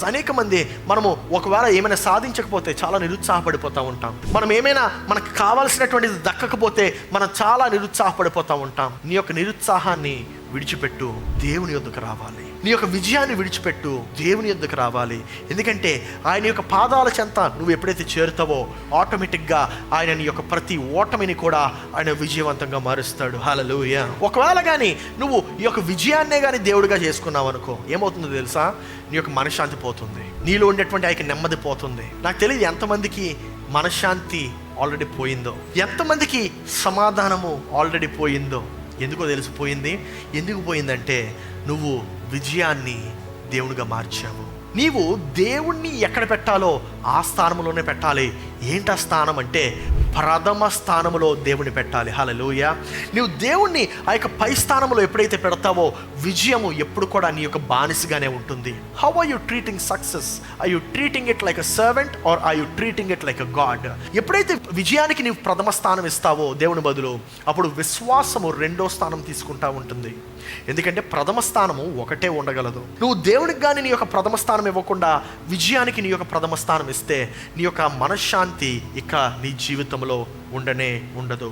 అనేక మంది మనము ఒకవేళ ఏమైనా సాధించకపోతే చాలా నిరుత్సాహపడిపోతూ ఉంటాం. మనం ఏమైనా మనకు కావాల్సినటువంటిది దక్కకపోతే మనం చాలా నిరుత్సాహపడిపోతూ ఉంటాం. నీ యొక్క నిరుత్సాహాన్ని విడిచిపెట్టు, దేవుని యొద్దకు రావాలి. నీ యొక్క విజయాన్ని విడిచిపెట్టు, దేవుని యొద్దకు రావాలి. ఎందుకంటే ఆయన యొక్క పాదాల చెంత నువ్వు ఎప్పుడైతే చేరుతావో ఆటోమేటిక్గా ఆయన నీ యొక్క ప్రతి ఓటమిని కూడా ఆయన విజయవంతంగా మారుస్తాడు. హల్లెలూయా. ఒకవేళ కానీ నువ్వు ఈ యొక్క విజయాన్నే కానీ దేవుడిగా చేసుకున్నావు అనుకో, ఏమవుతుందో తెలుసా? నీ యొక్క మనశ్శాంతి పోతుంది, నీలో ఉండేటువంటి ఆయనకి నెమ్మది పోతుంది. నాకు తెలియదు ఎంతమందికి మనశ్శాంతి ఆల్రెడీ పోయిందో, ఎంతమందికి సమాధానము ఆల్రెడీ పోయిందో. ఎందుకో తెలిసిపోయింది. ఎందుకు పోయిందంటే నువ్వు విజయాన్ని దేవునిగా మార్చావు. నీవు దేవుణ్ణి ఎక్కడ పెట్టాలో ఆ స్థానంలోనే పెట్టాలి. ఏంటి ఆ స్థానం అంటే ప్రథమ స్థానంలో దేవుని పెట్టాలి. హల్లెలూయా. నువ్వు దేవుణ్ణి ఆ యొక్క పై స్థానంలో ఎప్పుడైతే పెడతావో విజయము ఎప్పుడు కూడా నీ యొక్క బానిసగానే ఉంటుంది. How are you treating success? Are you treating it like a servant or are you treating it like a god? ఎప్పుడైతే విజయానికి నీవు ప్రథమ స్థానం ఇస్తావో దేవుని బదులు, అప్పుడు విశ్వాసము రెండో స్థానం తీసుకుంటా ఉంటుంది. ఎందుకంటే ప్రథమ స్థానము ఒకటే ఉండగలదు. నువ్వు దేవునికి కానీ నీ యొక్క ప్రథమ స్థానం ఇవ్వకుండా విజయానికి నీ యొక్క ప్రథమ స్థానం ఇస్తే నీ యొక్క మనశ్శాంతి ఇక నీ జీవితంలో ఉండనే ఉండదు.